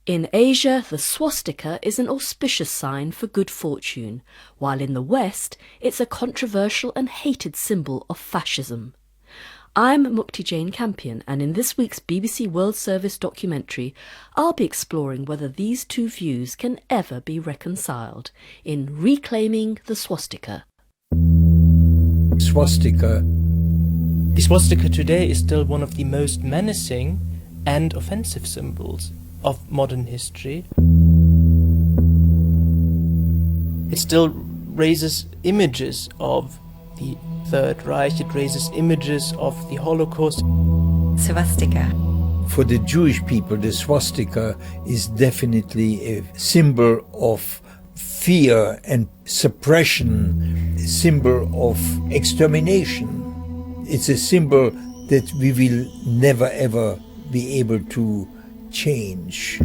In Asia, the swastika is an auspicious sign for good fortune, while in the West, it's a controversial and hated symbol of fascism. I'm Mukti Jain Campion, and in this week's BBC World Service documentary, I'll be exploring whether these two views can ever be reconciled in Reclaiming the Swastika. Swastika. The swastika today is still one of the most menacing and offensive symbols of modern history. It still raises images of the Third Reich, it raises images of the Holocaust. Swastika. For the Jewish people, the swastika is definitely a symbol of fear and suppression, a symbol of extermination. It's a symbol that we will never ever be able to change.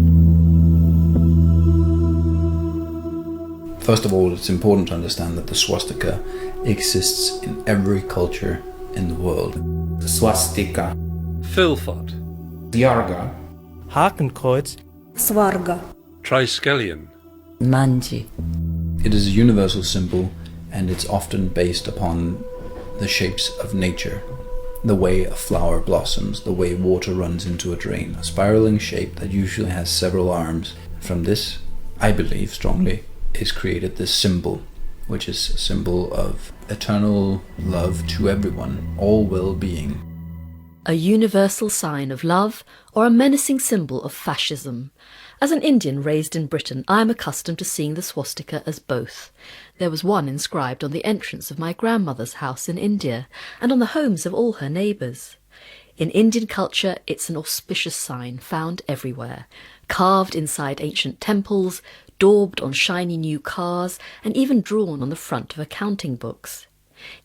First of all, it's important to understand that the swastika exists in every culture in the world. Swastika, Philfot, Yarga, Hakenkreuz, Svarga. Triskelion, Manji. It is a universal symbol, and it's often based upon the shapes of nature. The way a flower blossoms, the way water runs into a drain. A spiraling shape that usually has several arms. From this, I believe strongly, is created this symbol, which is a symbol of eternal love to everyone, all well-being. A universal sign of love or a menacing symbol of fascism. As an Indian raised in Britain, I am accustomed to seeing the swastika as both. There was one inscribed on the entrance of my grandmother's house in India and on the homes of all her neighbours. In Indian culture, it's an auspicious sign found everywhere, carved inside ancient temples, daubed on shiny new cars, and even drawn on the front of accounting books.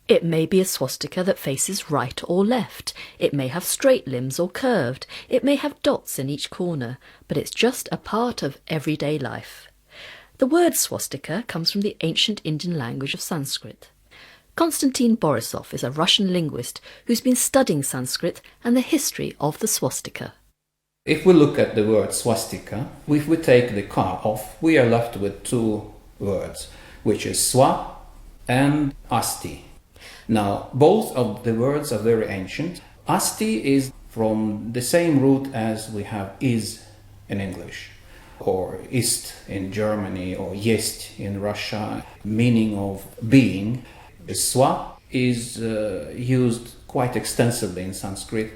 It may be a swastika that faces right or left. It may have straight limbs or curved. It may have dots in each corner, but it's just a part of everyday life. The word swastika comes from the ancient Indian language of Sanskrit. Konstantin Borisov is a Russian linguist who's been studying Sanskrit and the history of the swastika. If we look at the word swastika, if we take the ka off, we are left with two words, which is swa and asti. Now, both of the words are very ancient. Asti is from the same root as we have is in English, or ist in Germany, or jest in Russia, meaning of being. The swa is used quite extensively in Sanskrit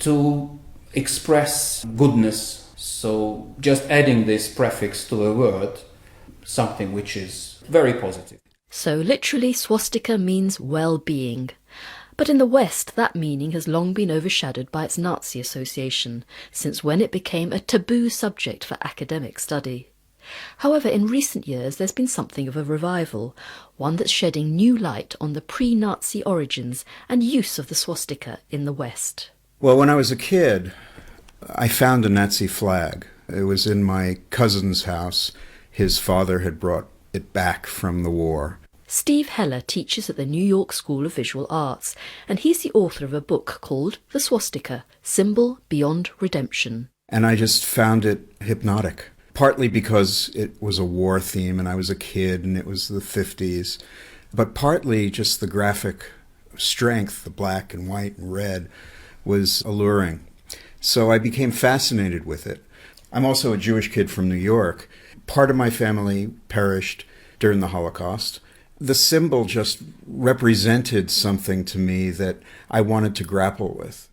to express goodness. So just adding this prefix to a word, something which is very positive. So literally, swastika means well-being. But in the West, that meaning has long been overshadowed by its Nazi association, since when it became a taboo subject for academic study. However, in recent years there's been something of a revival, one that's shedding new light on the pre-Nazi origins and use of the swastika in the West. Well, when I was a kid, I found a Nazi flag. It was in my cousin's house. His father had brought it back from the war. Steve Heller teaches at the New York School of Visual Arts, and he's the author of a book called The Swastika, Symbol Beyond Redemption. And I just found it hypnotic, partly because it was a war theme and I was a kid and it was the 50s, but partly just the graphic strength, the black and white and red, was alluring. So I became fascinated with it. I'm also a Jewish kid from New York. Part of my family perished during the Holocaust. The symbol just represented something to me that I wanted to grapple with.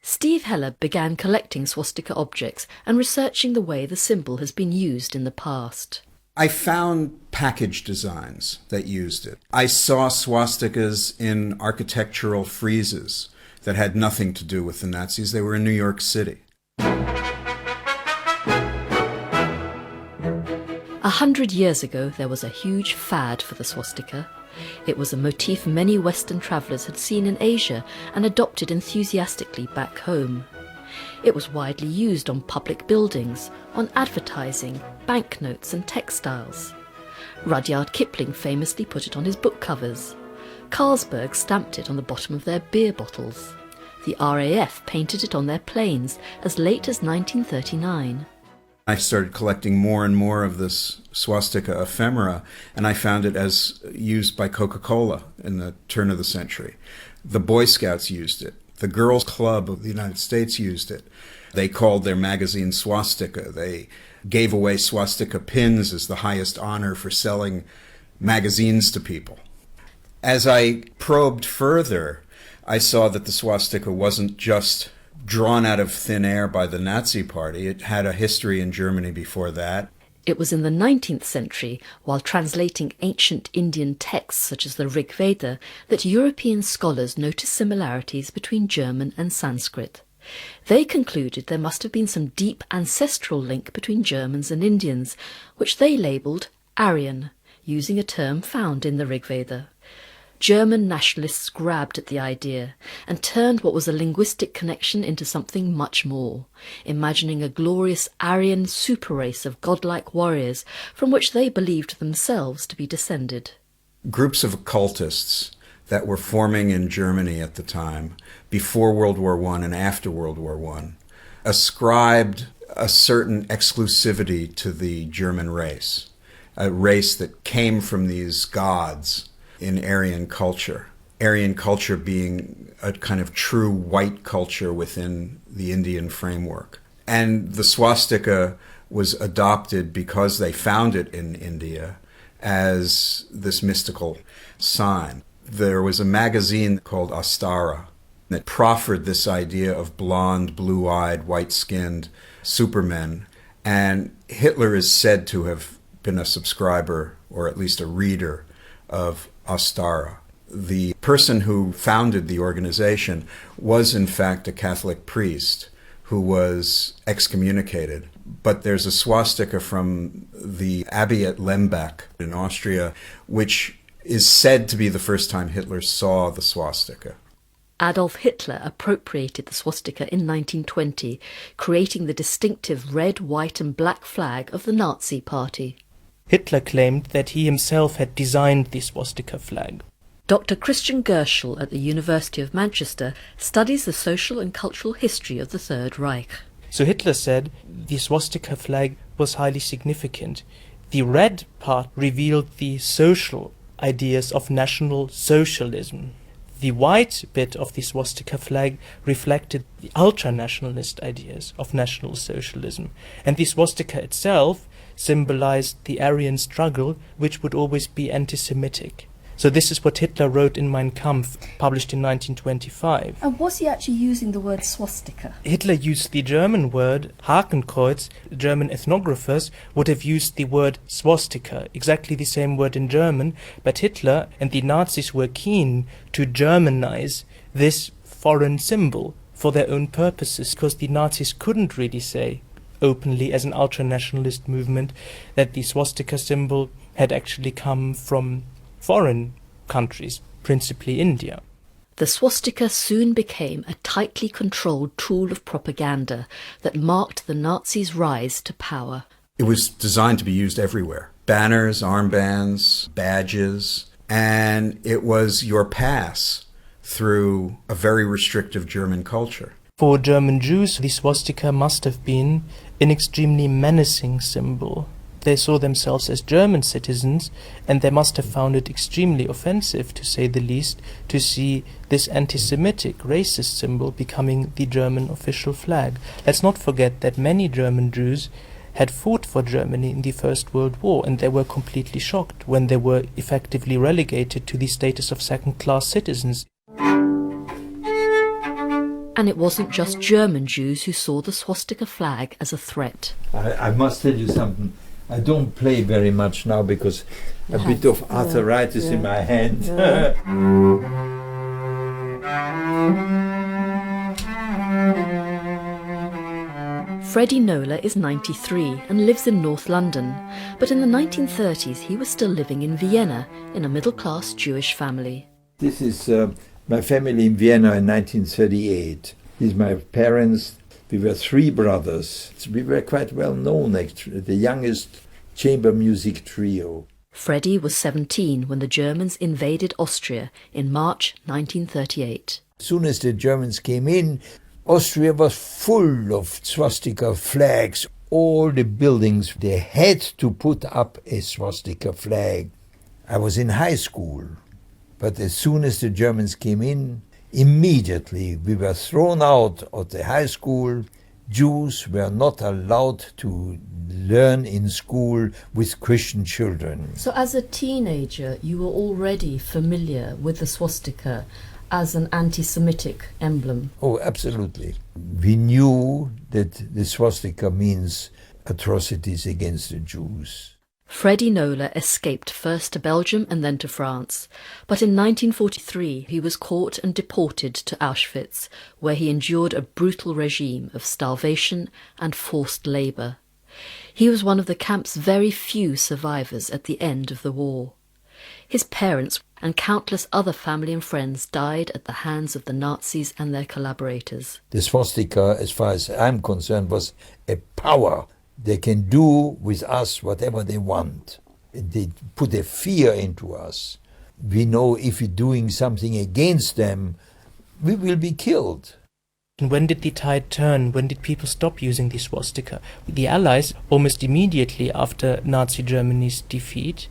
Steve Heller began collecting swastika objects and researching the way the symbol has been used in the past. I found package designs that used it. I saw swastikas in architectural friezes that had nothing to do with the Nazis. They were in New York City. 100 years ago, there was a huge fad for the swastika. It was a motif many Western travellers had seen in Asia and adopted enthusiastically back home. It was widely used on public buildings, on advertising, banknotes and textiles. Rudyard Kipling famously put it on his book covers. Carlsberg stamped it on the bottom of their beer bottles. The RAF painted it on their planes as late as 1939. I started collecting more and more of this swastika ephemera, and I found it as used by Coca-Cola in the turn of the century. The Boy Scouts used it. The Girls Club of the United States used it. They called their magazine Swastika. They gave away swastika pins as the highest honor for selling magazines to people. As I probed further, I saw that the swastika wasn't just drawn out of thin air by the Nazi Party. It had a history in Germany before that. It was in the 19th century, while translating ancient Indian texts such as the Rig Veda, that European scholars noticed similarities between German and Sanskrit. They concluded there must have been some deep ancestral link between Germans and Indians, which they labelled Aryan, using a term found in the Rig Veda. German nationalists grabbed at the idea and turned what was a linguistic connection into something much more, imagining a glorious Aryan super race of godlike warriors from which they believed themselves to be descended. Groups of occultists that were forming in Germany at the time, before World War I and after World War I, ascribed a certain exclusivity to the German race, a race that came from these gods in Aryan culture being a kind of true white culture within the Indian framework. And the swastika was adopted because they found it in India as this mystical sign. There was a magazine called Astara that proffered this idea of blonde, blue-eyed, white-skinned supermen, and Hitler is said to have been a subscriber, or at least a reader, of Astara. The person who founded the organization was in fact a Catholic priest who was excommunicated. But there's a swastika from the abbey at Lembach in Austria, which is said to be the first time Hitler saw the swastika. Adolf Hitler appropriated the swastika in 1920, creating the distinctive red, white and black flag of the Nazi Party. Hitler claimed that he himself had designed the swastika flag. Dr. Christian Gerschel at the University of Manchester studies the social and cultural history of the Third Reich. So Hitler said the swastika flag was highly significant. The red part revealed the social ideas of National Socialism. The white bit of the swastika flag reflected the ultra-nationalist ideas of National Socialism. And the swastika itself symbolized the Aryan struggle, which would always be anti-Semitic. So this is what Hitler wrote in Mein Kampf, published in 1925. And was he actually using the word swastika? Hitler used the German word Hakenkreuz. German ethnographers would have used the word swastika, exactly the same word in German, but Hitler and the Nazis were keen to Germanize this foreign symbol for their own purposes, because the Nazis couldn't really say openly as an ultra-nationalist movement that the swastika symbol had actually come from foreign countries, principally India. The swastika soon became a tightly controlled tool of propaganda that marked the Nazis' rise to power. It was designed to be used everywhere. Banners, armbands, badges, and it was your pass through a very restrictive German culture. For German Jews, the swastika must have been an extremely menacing symbol. They saw themselves as German citizens, and they must have found it extremely offensive, to say the least, to see this anti-Semitic, racist symbol becoming the German official flag. Let's not forget that many German Jews had fought for Germany in the First World War, and they were completely shocked when they were effectively relegated to the status of second-class citizens. And it wasn't just German Jews who saw the swastika flag as a threat. I must tell you something. I don't play very much now because a bit of arthritis in my hand. Freddie Nola is 93 and lives in North London, but in the 1930s he was still living in Vienna in a middle-class Jewish family. This is my family in Vienna in 1938. These are my parents. We were three brothers. We were quite well known, actually, the youngest chamber music trio. Freddie was 17 when the Germans invaded Austria in March 1938. As soon as the Germans came in, Austria was full of swastika flags. all the buildings, they had to put up a swastika flag. I was in high school, but as soon as the Germans came in, immediately we were thrown out of the high school. Jews were not allowed to learn in school with Christian children. So as a teenager, you were already familiar with the swastika as an anti-Semitic emblem? Oh, absolutely. We knew that the swastika means atrocities against the Jews. Freddie Nola escaped first to Belgium and then to France, but in 1943 he was caught and deported to Auschwitz, where he endured a brutal regime of starvation and forced labour. He was one of the camp's very few survivors at the end of the war. His parents and countless other family and friends died at the hands of the Nazis and their collaborators. The swastika, as far as I'm concerned, was a power. They can do with us whatever they want. They put a fear into us. We know if we're doing something against them, we will be killed. And when did the tide turn? When did people stop using the swastika? The Allies, almost immediately after Nazi Germany's defeat,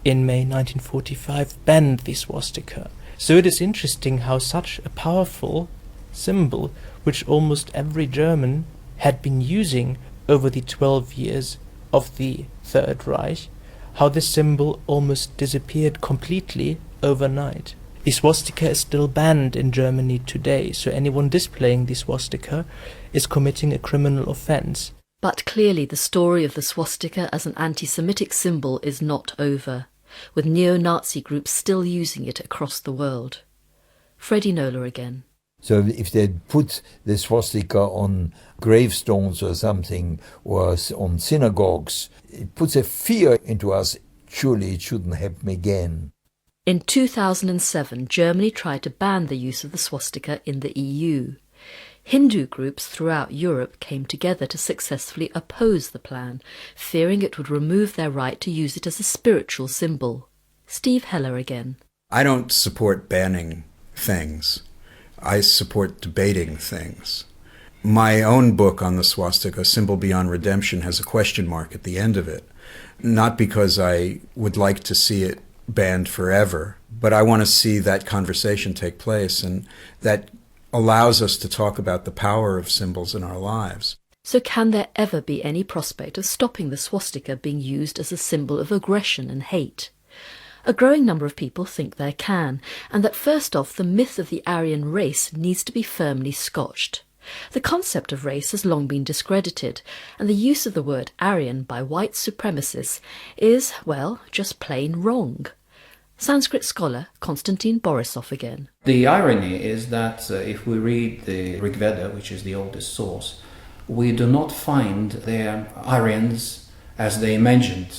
in May 1945, banned the swastika. So it is interesting how such a powerful symbol, which almost every German had been using over the 12 years of the Third Reich, how this symbol almost disappeared completely overnight. The swastika is still banned in Germany today, so anyone displaying the swastika is committing a criminal offence. But clearly the story of the swastika as an anti-Semitic symbol is not over, with neo-Nazi groups still using it across the world. Freddie Nola again. So if they put the swastika on gravestones or something, or on synagogues, it puts a fear into us. Surely it shouldn't happen again. In 2007, Germany tried to ban the use of the swastika in the EU. Hindu groups throughout Europe came together to successfully oppose the plan, fearing it would remove their right to use it as a spiritual symbol. Steve Heller again. I don't support banning things. I support debating things. My own book on the swastika, Symbol Beyond Redemption, has a question mark at the end of it. Not because I would like to see it banned forever, but I want to see that conversation take place, and that allows us to talk about the power of symbols in our lives. So can there ever be any prospect of stopping the swastika being used as a symbol of aggression and hate? A growing number of people think there can, and that first off the myth of the Aryan race needs to be firmly scotched. The concept of race has long been discredited, and the use of the word Aryan by white supremacists is, well, just plain wrong. Sanskrit scholar Konstantin Borisov again. The irony is that if we read the Rig Veda, which is the oldest source, we do not find there Aryans as they imagined,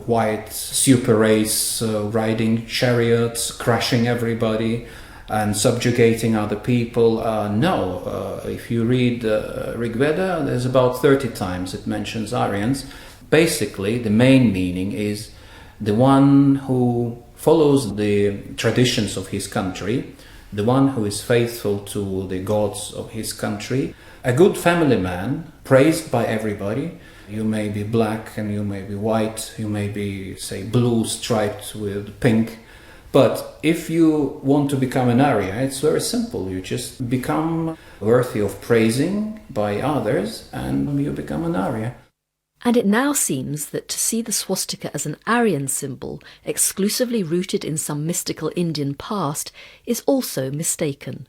white super race riding chariots, crushing everybody and subjugating other people. No, if you read Rig Veda, there's about 30 times it mentions Aryans. Basically, the main meaning is the one who follows the traditions of his country, the one who is faithful to the gods of his country, a good family man, praised by everybody. You may be black and you may be white, you may be, say, blue striped with pink. But if you want to become an Arya, it's very simple. You just become worthy of praising by others and you become an Arya. And it now seems that to see the swastika as an Aryan symbol, exclusively rooted in some mystical Indian past, is also mistaken.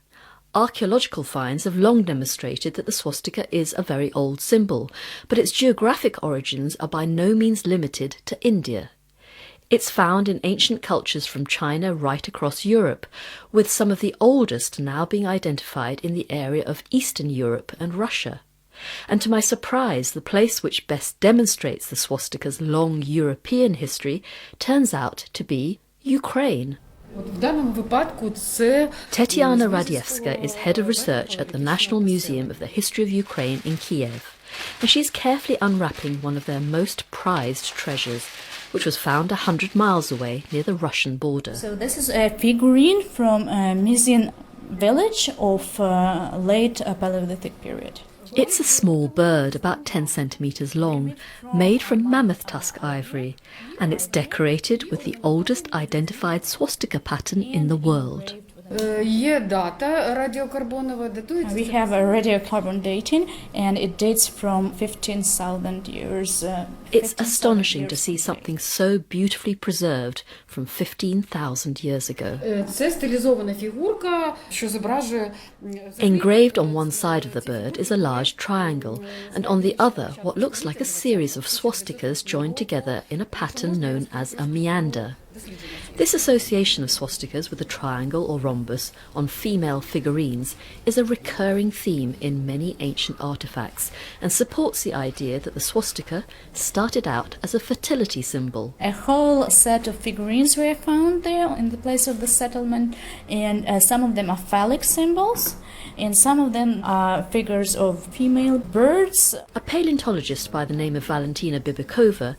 Archaeological finds have long demonstrated that the swastika is a very old symbol, but its geographic origins are by no means limited to India. It's found in ancient cultures from China right across Europe, with some of the oldest now being identified in the area of Eastern Europe and Russia. And to my surprise, the place which best demonstrates the swastika's long European history turns out to be Ukraine. Tetiana Radievska is head of research at the National Museum of the History of Ukraine in Kiev, and she's carefully unwrapping one of their most prized treasures, which was found 100 miles away near the Russian border. So this is a figurine from a Mysian village of late Paleolithic period. It's a small bird, about 10 centimetres long, made from mammoth tusk ivory, and it's decorated with the oldest identified swastika pattern in the world. We have a radiocarbon dating, and it dates from 15,000 years. It's astonishing to see something so beautifully preserved from 15,000 years ago. Engraved on one side of the bird is a large triangle, and on the other what looks like a series of swastikas joined together in a pattern known as a meander. This association of swastikas with a triangle or rhombus on female figurines is a recurring theme in many ancient artefacts and supports the idea that the swastika started out as a fertility symbol. A whole set of figurines were found there in the place of the settlement, and some of them are phallic symbols, and some of them are figures of female birds. A paleontologist by the name of Valentina Bibikova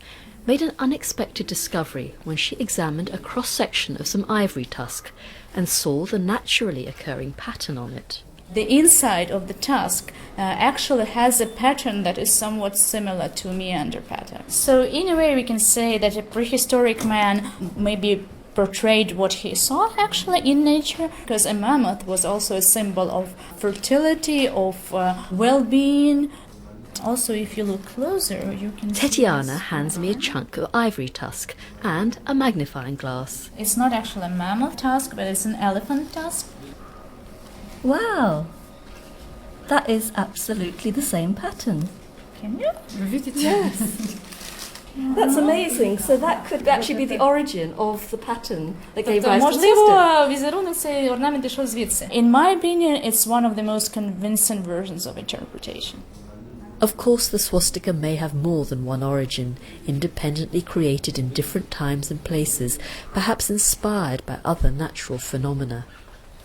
made an unexpected discovery when she examined a cross-section of some ivory tusk and saw the naturally occurring pattern on it. The inside of the tusk actually has a pattern that is somewhat similar to a meander pattern. So in a way we can say that a prehistoric man maybe portrayed what he saw actually in nature, because a mammoth was also a symbol of fertility, of well-being. Also, if you look closer, you can Tetiana hands me a chunk of ivory tusk and a magnifying glass. It's not actually a mammoth tusk, but it's an elephant tusk. Wow! That is absolutely the same pattern. Can you? Yes. That's amazing. So that could actually be the origin of the pattern that gave rise to the Можливо, swastika. візерунок цей орнамент ішов звідси. In my opinion, it's one of the most convincing versions of interpretation. Of course, the swastika may have more than one origin, independently created in different times and places, perhaps inspired by other natural phenomena.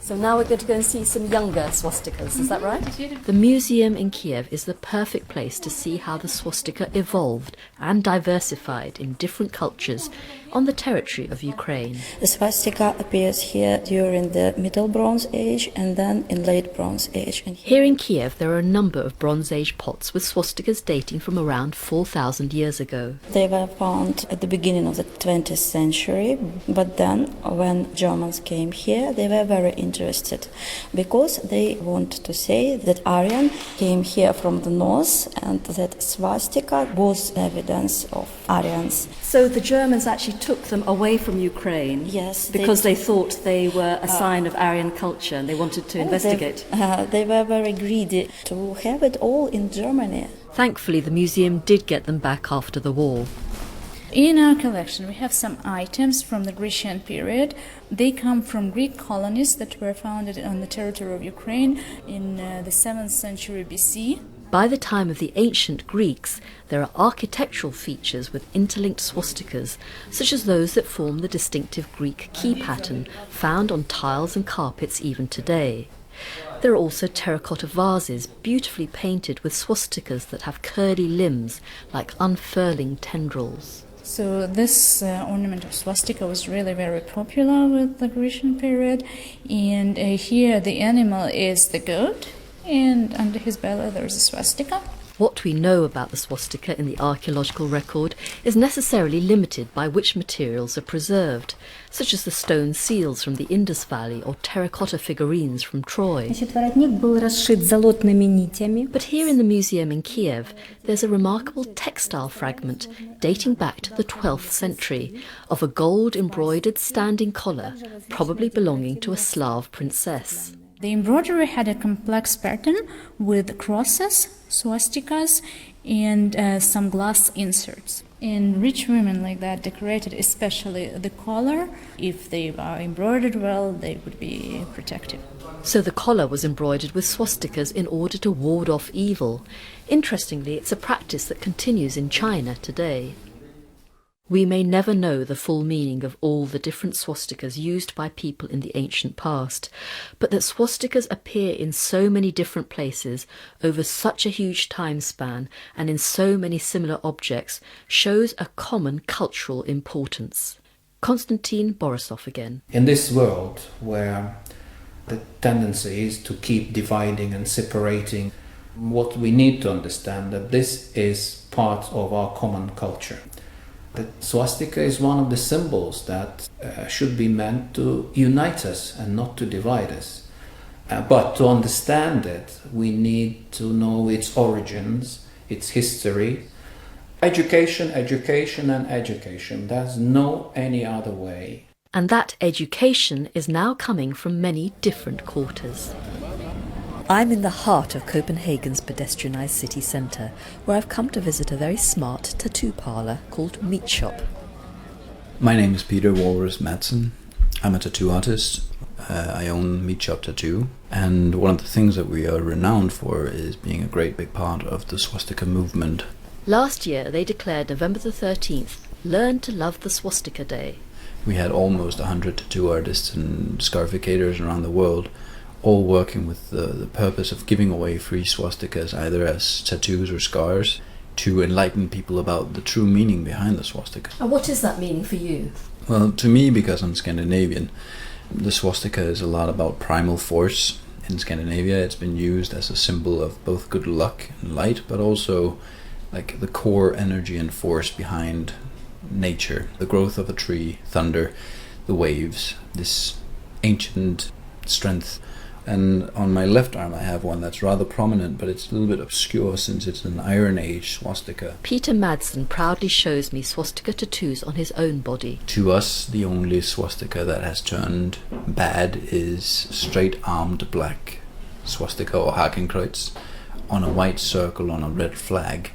So now we're going to go and see some younger swastikas, is that right? The museum in Kiev is the perfect place to see how the swastika evolved and diversified in different cultures on the territory of Ukraine. The swastika appears here during the Middle Bronze Age and then in Late Bronze Age. And Here in Kiev there are a number of Bronze Age pots with swastikas dating from around 4,000 years ago. they were found at the beginning of the 20th century, but then when Germans came here, they were very interested because they want to say that Aryan came here from the north and that swastika was evidence of Aryans. So the Germans actually took them away from Ukraine Yes, because they thought they were a sign of Aryan culture and they wanted to investigate. They were very greedy to have it all in Germany. Thankfully, the museum did get them back after the war. In our collection, we have some items from the Grecian period. They come from Greek colonies that were founded on the territory of Ukraine in the 7th century BC. By the time of the ancient Greeks, there are architectural features with interlinked swastikas, such as those that form the distinctive Greek key pattern found on tiles and carpets even today. There are also terracotta vases beautifully painted with swastikas that have curly limbs like unfurling tendrils. So this ornament of swastika was really very popular with the Grecian period. And here the animal is the goat, and under his belly there is a swastika. What we know about the swastika in the archaeological record is necessarily limited by which materials are preserved, such as the stone seals from the Indus Valley or terracotta figurines from Troy. Воротник был расшит золотными нитями. But here in the museum in Kiev, there's a remarkable textile fragment dating back to the 12th century of a gold-embroidered standing collar, probably belonging to a Slav princess. The embroidery had a complex pattern with crosses, swastikas, and some glass inserts. And rich women like that decorated especially the collar. If they are embroidered well, they would be protective. So the collar was embroidered with swastikas in order to ward off evil. Interestingly, it's a practice that continues in China today. We may never know the full meaning of all the different swastikas used by people in the ancient past, but that swastikas appear in so many different places over such a huge time span and in so many similar objects shows a common cultural importance. Konstantin Borisov again. In this world where the tendency is to keep dividing and separating What we need to understand that this is part of our common culture. The swastika is one of the symbols that should be meant to unite us and not to divide us. But to understand it, we need to know its origins, its history. Education, education and education. There's no any other way. And that education is now coming from many different quarters. I'm in the heart of Copenhagen's pedestrianised city centre, where I've come to visit a very smart tattoo parlour called Meat Shop. My name is Peter Walrus Madsen. I'm a tattoo artist. I own Meat Shop Tattoo, and one of the things that we are renowned for is being a great big part of the swastika movement. Last year they declared November the 13th Learn to Love the Swastika Day. We had almost 100 tattoo artists and scarificators around the world, all working with the purpose of giving away free swastikas, either as tattoos or scars, to enlighten people about the true meaning behind the swastika. And what is that meaning for you? Well, to me, because I'm Scandinavian, the swastika is a lot about primal force. In Scandinavia, it's been used as a symbol of both good luck and light, but also like the core energy and force behind nature, the growth of a tree, thunder, the waves, this ancient strength. And on my left arm I have one that's rather prominent, but it's a little bit obscure since it's an Iron Age swastika. Peter Madsen proudly shows me swastika tattoos on his own body. To us, the only swastika that has turned bad is straight-armed black swastika or Hakenkreuz on a white circle on a red flag.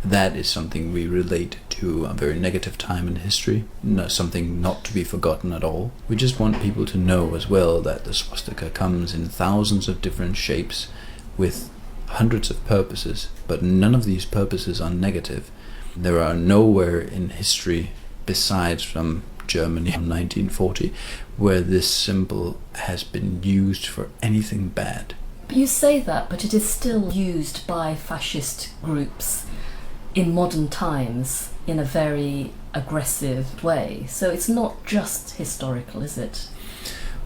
That is something we relate to a very negative time in history, something not to be forgotten at all. We just want people to know as well that the swastika comes in thousands of different shapes with hundreds of purposes, but none of these purposes are negative. There are nowhere in history, besides from Germany in 1940, where this symbol has been used for anything bad. You say that, but it is still used by fascist groups in modern times in a very aggressive way. So it's not just historical, is it?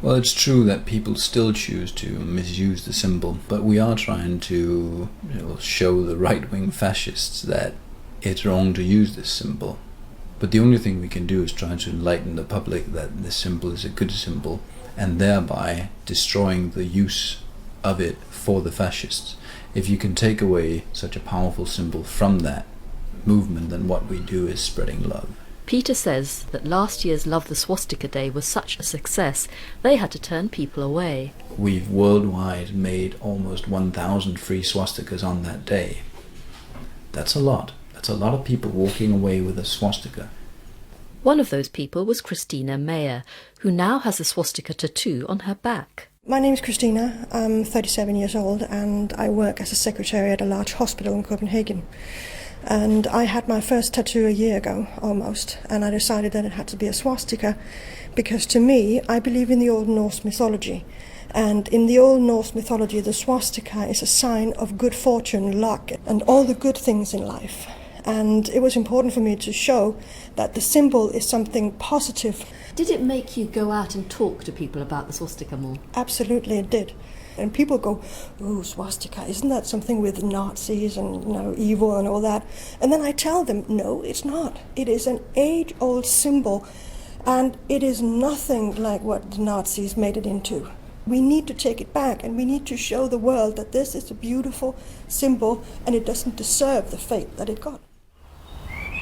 Well, it's true that people still choose to misuse the symbol, but we are trying to show the right-wing fascists that it's wrong to use this symbol. But the only thing we can do is try to enlighten the public that this symbol is a good symbol, and thereby destroying the use of it for the fascists. If you can take away such a powerful symbol from that movement, then what we do is spreading love. Peter says that last year's Love the Swastika Day was such a success, they had to turn people away. We've worldwide made almost 1,000 free swastikas on that day. That's a lot. That's a lot of people walking away with a swastika. One of those people was Christina Mayer, who now has a swastika tattoo on her back. My name is Christina. I'm 37 years old and I work as a secretary at a large hospital in Copenhagen. And I had my first tattoo a year ago, almost, and I decided that it had to be a swastika because to me, I believe in the Old Norse mythology. And in the Old Norse mythology, the swastika is a sign of good fortune, luck, and all the good things in life. And it was important for me to show that the symbol is something positive. Did it make you go out and talk to people about the swastika more? Absolutely, it did. And people go, "Ooh, swastika, isn't that something with Nazis and evil and all that?" And then I tell them, no, it's not. It is an age-old symbol, and it is nothing like what the Nazis made it into. We need to take it back, and we need to show the world that this is a beautiful symbol, and it doesn't deserve the fate that it got.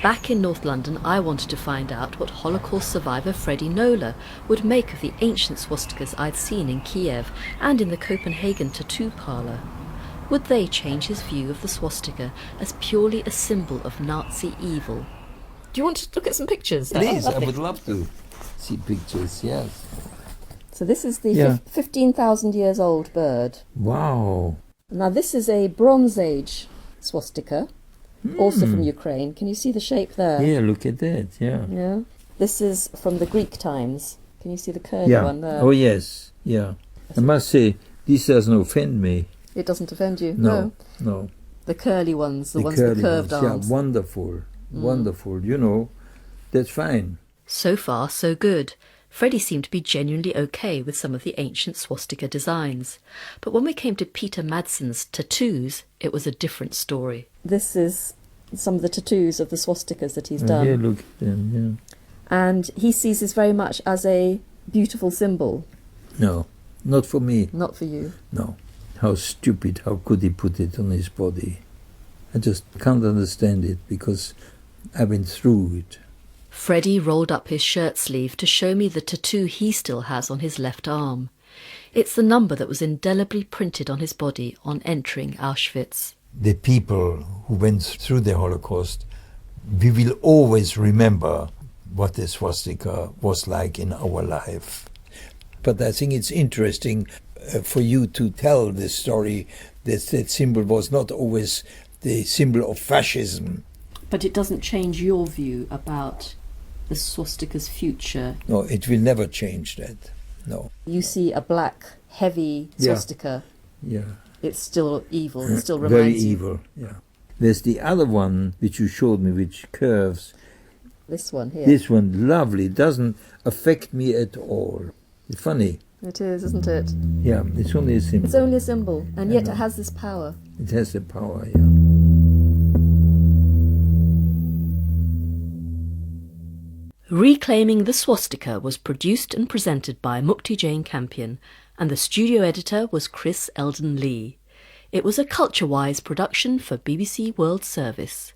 Back in North London, I wanted to find out what Holocaust survivor Freddie Nola would make of the ancient swastikas I'd seen in Kiev and in the Copenhagen tattoo parlour. Would they change his view of the swastika as purely a symbol of Nazi evil? Do you want to look at some pictures? Please, I would love to see pictures, yes. So this is the 15,000 years old bird. Wow. Now this is a Bronze Age swastika. Also from Ukraine. Can you see the shape there? Yeah, look at that, yeah. Yeah. This is from the Greek times. Can you see the curly one there? Oh, yes, yeah. I must say, this doesn't offend me. It doesn't offend you? No. The curly ones, the ones curly with curved ones, arms. Yeah, wonderful, wonderful. That's fine. So far, so good. Freddie seemed to be genuinely okay with some of the ancient swastika designs. But when we came to Peter Madsen's tattoos, it was a different story. This is some of the tattoos of the swastikas that he's done. Here, look at them, yeah. And he sees this very much as a beautiful symbol. No, not for me. Not for you. No. How stupid, how could he put it on his body? I just can't understand it, because I went through it. Freddie rolled up his shirt sleeve to show me the tattoo he still has on his left arm. It's the number that was indelibly printed on his body on entering Auschwitz. The people who went through the Holocaust, we will always remember what the swastika was like in our life. But I think it's interesting for you to tell the story that that symbol was not always the symbol of fascism. But it doesn't change your view about the swastika's future. No, it will never change that. No. You see a black, heavy swastika. Yeah. It's still evil. It still Very reminds you. evil, yeah. There's the other one which you showed me, which curves. This one here. This one, lovely, doesn't affect me at all. It's funny. It is, isn't it? Yeah, it's only a symbol. It's only a symbol, and yet it has this power. It has the power, yeah. Reclaiming the Swastika was produced and presented by Mukti Jain Campion, and the studio editor was Chris Eldon Lee. It was a Culture-Wise production for BBC World Service.